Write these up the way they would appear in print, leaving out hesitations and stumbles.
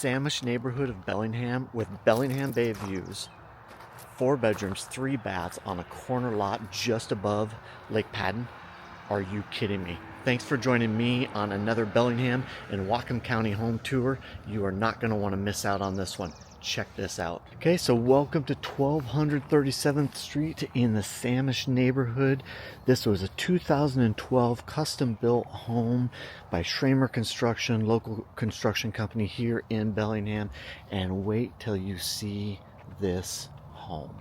Samish neighborhood of Bellingham with Bellingham Bay views. 4 bedrooms, 3 baths on a corner lot just above Lake Padden. Are you kidding me? Thanks for joining me on another Bellingham and Whatcom County home tour. You are not going to want to miss out on this one. Check this out. Okay, so welcome to 1237th Street in the Samish neighborhood. This was a 2012 custom built home by Schramer Construction, local construction company here in Bellingham. And wait till you see this home.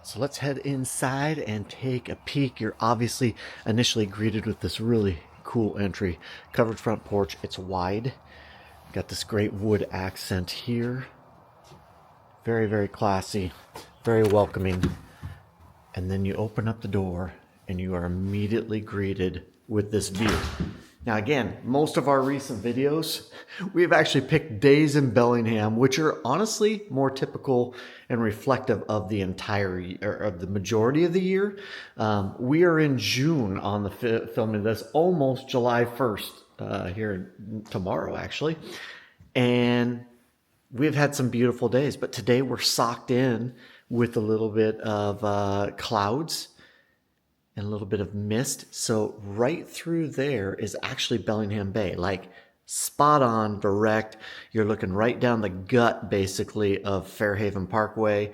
So let's head inside and take a peek. You're obviously initially greeted with this really cool entry. Covered front porch. It's wide. Got this great wood accent here. Very, very classy. Very welcoming. And then you open up the door and you are immediately greeted with this view. Now again, most of our recent videos, we've actually picked days in Bellingham, which are honestly more typical and reflective of the entire year, of the majority of the year. We are in June on the filming this, almost July 1st, here tomorrow actually. And we've had some beautiful days, but today we're socked in with a little bit of clouds and a little bit of mist. So right through there is actually Bellingham Bay, like spot on, direct. You're looking right down the gut, basically, of Fairhaven Parkway.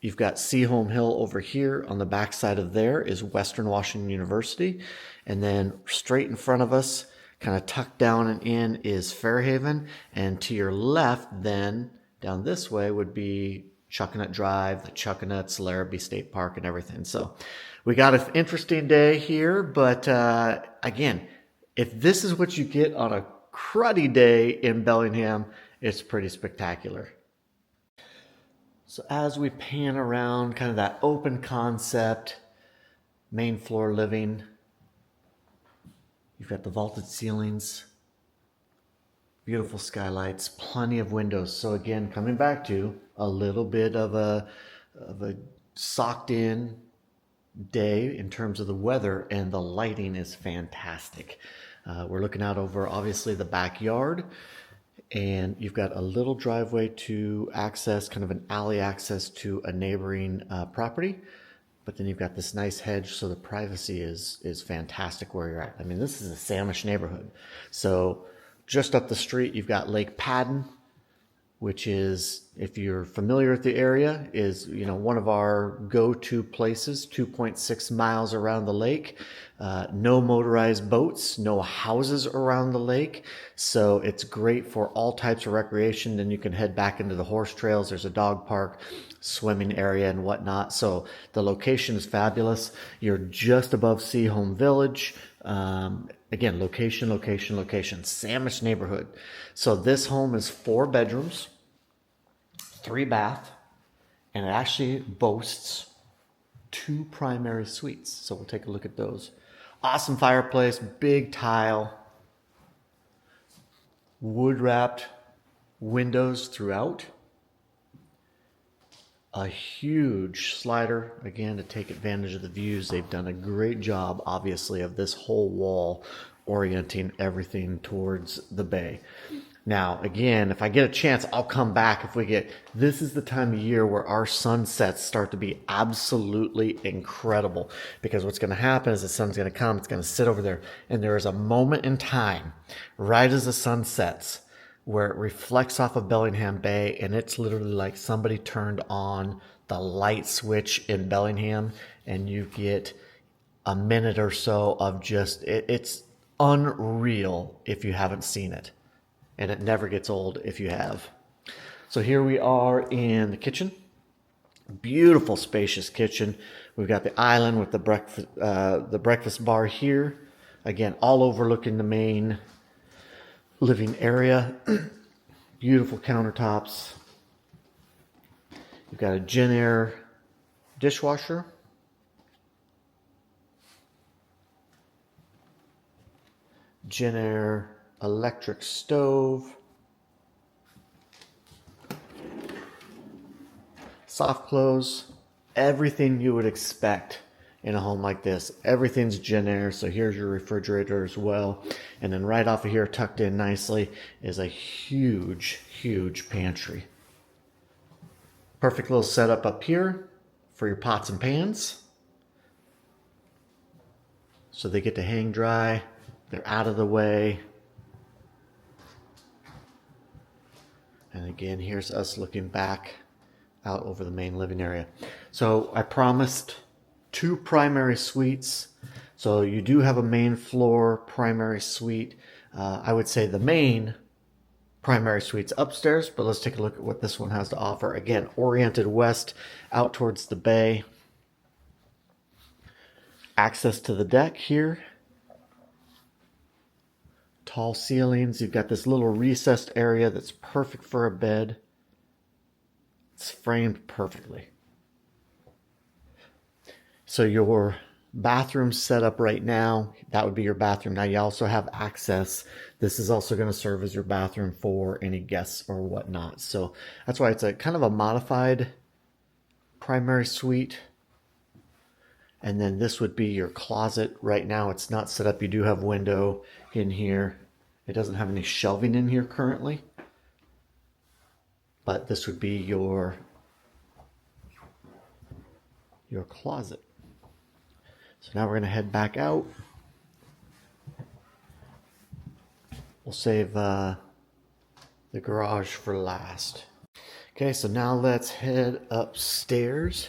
You've got Sehome Hill over here. On the backside of there is Western Washington University. And then straight in front of us, kind of tucked down and in, is Fairhaven. And to your left, then, down this way would be Chuckanut Drive, the Chuckanuts, Larrabee State Park, and everything. So we got an interesting day here, but again, if this is what you get on a cruddy day in Bellingham, it's pretty spectacular. So as we pan around, kind of that open concept, main floor living, you've got the vaulted ceilings, beautiful skylights, plenty of windows. So again, coming back to a little bit of a socked in day in terms of the weather, and the lighting is fantastic. We're looking out over obviously the backyard, and you've got a little driveway to access, kind of an alley access to a neighboring property. But then you've got this nice hedge, so the privacy is fantastic where you're at. I mean, this is a Samish neighborhood. So just up the street, you've got Lake Padden, which is, if you're familiar with the area, is, you know, one of our go-to places, 2.6 miles around the lake. No motorized boats, no houses around the lake. So it's great for all types of recreation. Then you can head back into the horse trails. There's a dog park, swimming area, and whatnot. So the location is fabulous. You're just above Sehome Village. Again, location. Samish neighborhood. So this home is 4 bedrooms, 3 bath, and it actually boasts 2 primary suites. So we'll take a look at those. Awesome fireplace, big tile, wood wrapped windows throughout. A huge slider, again, to take advantage of the views. They've done a great job, obviously, of this whole wall orienting everything towards the bay. Now, again, if I get a chance, I'll come back if we get... This is the time of year where our sunsets start to be absolutely incredible. Because what's going to happen is the sun's going to come, it's going to sit over there, and there is a moment in time, right as the sun sets, where it reflects off of Bellingham Bay, and it's literally like somebody turned on the light switch in Bellingham, and you get a minute or so of just, it's unreal if you haven't seen it. And it never gets old if you have. So here we are in the kitchen. Beautiful, spacious kitchen. We've got the island with the breakfast bar here. Again, all overlooking the main living area. Beautiful countertops. You've got a Jenn-Air dishwasher. Jenn-Air electric stove. Soft close. Everything you would expect in a home like this. Everything's Gen Air, so here's your refrigerator as well. And then right off of here, tucked in nicely, is a huge, huge pantry. Perfect little setup up here for your pots and pans. So they get to hang dry. They're out of the way. And again, here's us looking back out over the main living area. So I promised 2 primary suites. So you do have a main floor primary suite. I would say the main primary suite's upstairs, but let's take a look at what this one has to offer. Again, oriented west out towards the bay. Access to the deck here. Tall ceilings. You've got this little recessed area that's perfect for a bed. It's framed perfectly. So your bathroom set up right now, that would be your bathroom. Now you also have access. This is also going to serve as your bathroom for any guests or whatnot. So that's why it's a kind of a modified primary suite. And then this would be your closet. Right now it's not set up. You do have window in here. It doesn't have any shelving in here currently. But this would be your closet. So now we're going to head back out. We'll save the garage for last. Okay, so now let's head upstairs,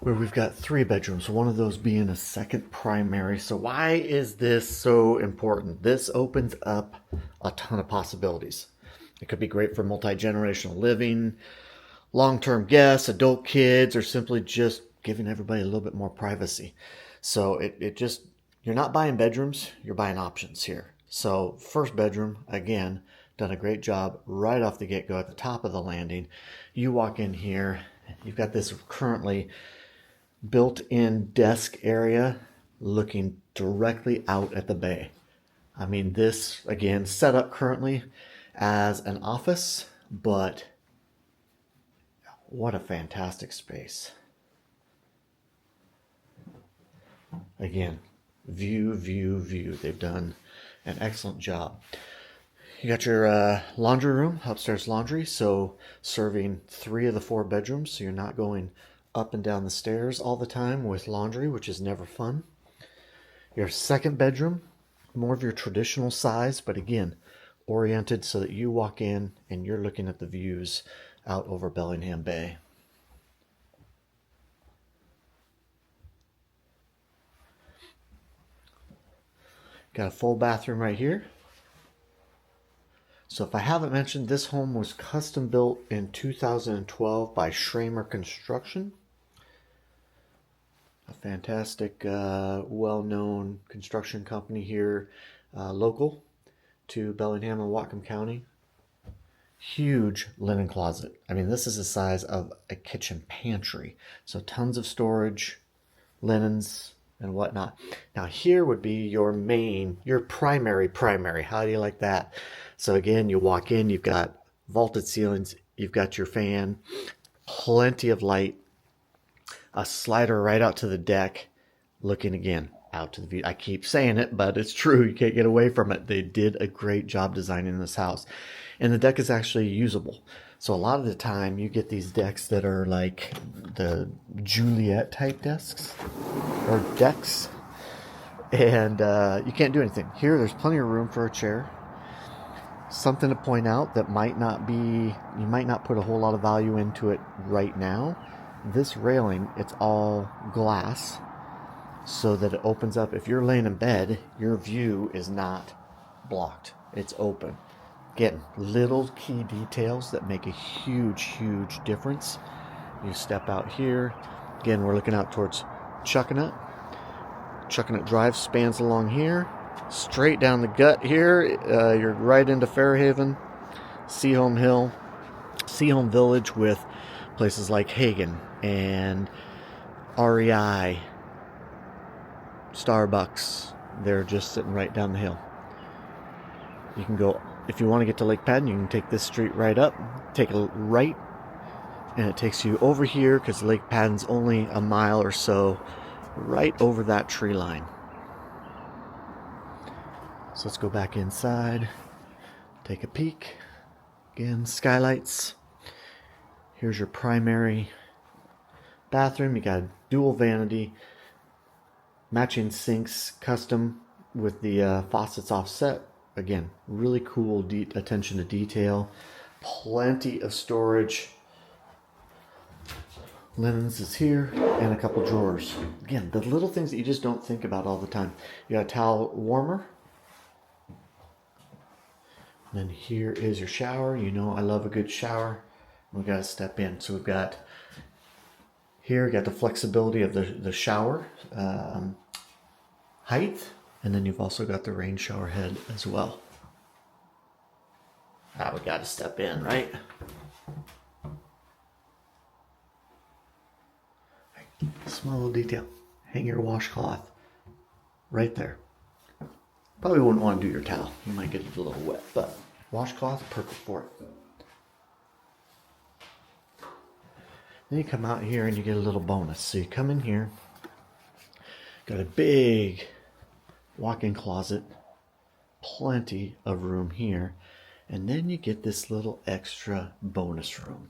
where we've got 3 bedrooms, one of those being a second primary. So why is this so important? This opens up a ton of possibilities. It could be great for multi-generational living, long-term guests, adult kids, or simply just giving everybody a little bit more privacy. So it just, you're not buying bedrooms, you're buying options here. So first bedroom, again, done a great job right off the get-go at the top of the landing. You walk in here, you've got this currently built-in desk area looking directly out at the bay. I mean, this, again, set up currently as an office, but what a fantastic space. Again, view, view, view. They've done an excellent job. You got your laundry room, upstairs laundry, so serving 3 of the 4 bedrooms, so you're not going up and down the stairs all the time with laundry, which is never fun. Your second bedroom, more of your traditional size, but again, oriented so that you walk in and you're looking at the views out over Bellingham Bay. Got a full bathroom right here. So if I haven't mentioned, this home was custom built in 2012 by Schramer Construction. A fantastic, well-known construction company here, local to Bellingham and Whatcom County. Huge linen closet. I mean, this is the size of a kitchen pantry. So tons of storage, linens, and whatnot. Now here would be your primary. How do you like that? So again, you walk in, you've got vaulted ceilings, you've got your fan, plenty of light, a slider right out to the deck, looking again out to the view. I keep saying it, but it's true. You can't get away from it. They did a great job designing this house. And the deck is actually usable. So a lot of the time you get these decks that are like the Juliet type desks or decks, and you can't do anything. Here there's plenty of room for a chair. Something to point out that you might not put a whole lot of value into it right now. This railing, it's all glass so that it opens up. If you're laying in bed, your view is not blocked. It's open. Again, little key details that make a huge, huge difference. You step out here. Again, we're looking out towards Chuckanut. Chuckanut Drive spans along here. Straight down the gut here, you're right into Fairhaven, Sehome Hill, Sehome Village with places like Hagen and REI, Starbucks. They're just sitting right down the hill. You can go, if you want to get to Lake Padden, you can take this street right up, take a right, And it takes you over here because Lake Padden's only a mile or so right over that tree line. So let's go back inside, take a peek. Again, skylights. Here's your primary bathroom. You got a dual vanity, matching sinks, custom with the faucets offset. Again, really cool attention to detail. Plenty of storage. Linens is here, and a couple drawers. Again, the little things that you just don't think about all the time. You got a towel warmer. And then here is your shower. You know I love a good shower. We got to step in. So we've got here, got the flexibility of the shower height, and then you've also got the rain shower head as well. We got to step in, right? Small little detail. Hang your washcloth right there. Probably wouldn't want to do your towel. You might get it a little wet, but washcloth, perfect for it. Then you come out here and you get a little bonus. So you come in here, got a big walk-in closet, plenty of room here, and then you get this little extra bonus room.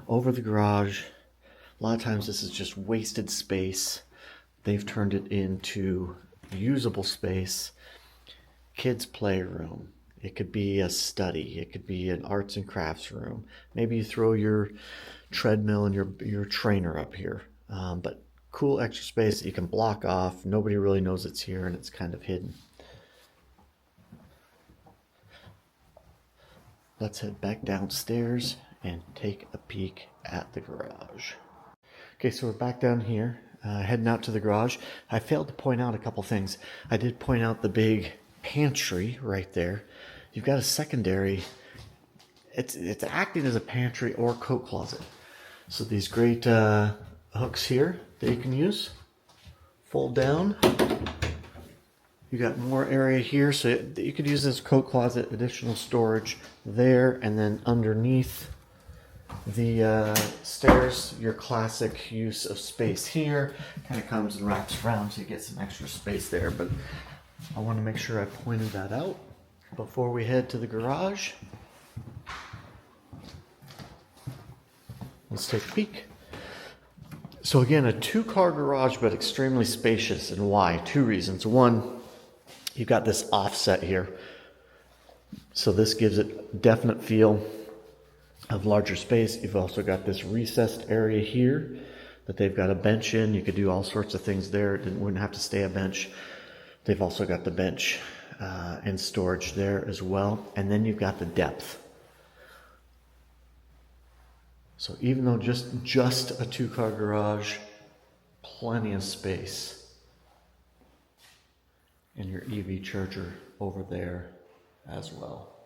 Over the garage, a lot of times this is just wasted space. They've turned it into usable space. Kids' playroom. It could be a study. It could be an arts and crafts room. Maybe you throw your treadmill and your trainer up here. But cool extra space that you can block off. Nobody really knows it's here, and it's kind of hidden. Let's head back downstairs and take a peek at the garage. Okay, so we're back down here, heading out to the garage. I failed to point out a couple things. I did point out the big pantry right there. You've got a secondary. It's acting as a pantry or coat closet. So these great hooks here that you can use, fold down. You got more area here, so you could use this coat closet, additional storage there, and then underneath the stairs, your classic use of space here. Kind of comes and wraps around, so you get some extra space there. But I want to make sure I pointed that out before we head to the garage. Let's take a peek. So again, a 2-car garage, but extremely spacious. And why? 2 reasons. One, you've got this offset here. So this gives it a definite feel of larger space. You've also got this recessed area here that they've got a bench in. You could do all sorts of things there. It wouldn't have to stay a bench. They've also got the bench and storage there as well. And then you've got the depth. So even though just a 2-car garage, plenty of space. And your EV charger over there as well.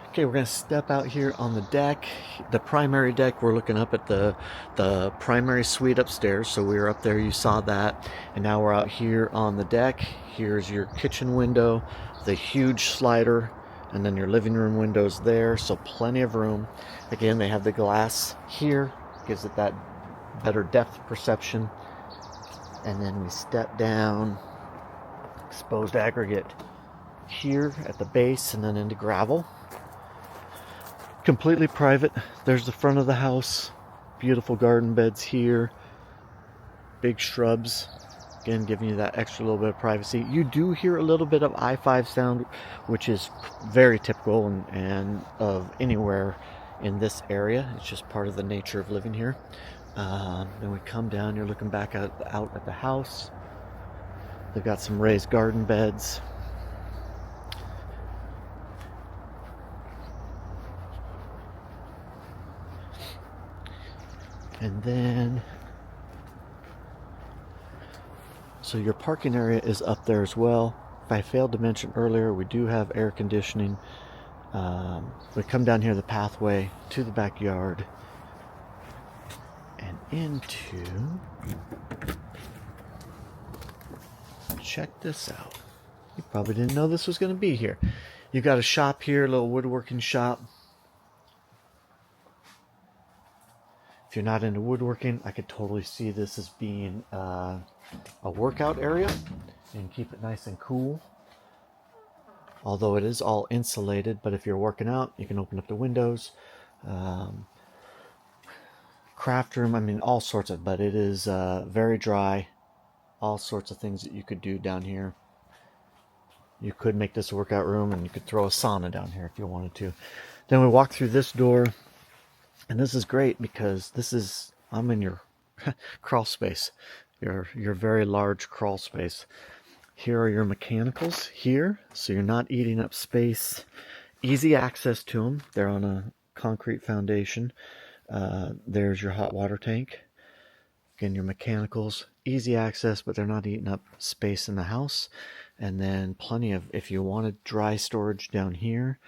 Okay, we're going to step out here on the deck. The primary deck, we're looking up at the primary suite upstairs. So we were up there, you saw that. And now we're out here on the deck. Here's your kitchen window, the huge slider, and then your living room windows there. So plenty of room. Again, they have the glass here, gives it that better depth perception. And then we step down, exposed aggregate here at the base and then into gravel. Completely private. There's the front of the house. Beautiful garden beds here. Big shrubs. Again, giving you that extra little bit of privacy. You do hear a little bit of I-5 sound, which is very typical and of anywhere in this area. It's just part of the nature of living here. Then we come down, you're looking back out at the house. They've got some raised garden beds. And then, so your parking area is up there as well. If I failed to mention earlier, we do have air conditioning. We come down here the pathway to the backyard and into, check this out. You probably didn't know this was going to be here. You got a shop here, a little woodworking shop. If you're not into woodworking, I could totally see this as being a workout area and keep it nice and cool. Although it is all insulated, but if you're working out, you can open up the windows. Craft room, I mean, all sorts of, but it is very dry. All sorts of things that you could do down here. You could make this a workout room, and you could throw a sauna down here if you wanted to. Then we walk through this door, and this is great because this is, I'm in your crawl space, your very large crawl space. Here are your mechanicals here, so you're not eating up space. Easy access to them. They're on a concrete foundation. There's your hot water tank. Again, your mechanicals, easy access, but they're not eating up space in the house. And then plenty of, if you wanted dry storage down here,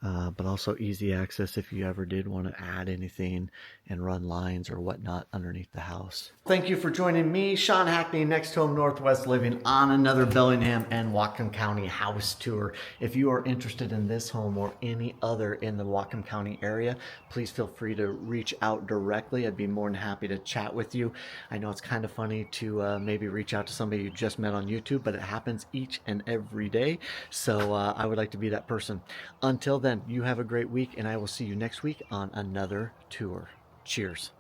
but also easy access if you ever did want to add anything and run lines or whatnot underneath the house. Thank you for joining me, Sean Hackney, Next Home Northwest Living, on another Bellingham and Whatcom County house tour. If you are interested in this home or any other in the Whatcom County area, please feel free to reach out directly. I'd be more than happy to chat with you. I know it's kind of funny to maybe reach out to somebody you just met on YouTube, but it happens each and every day. So I would like to be that person. Until then, you have a great week, and I will see you next week on another tour. Cheers.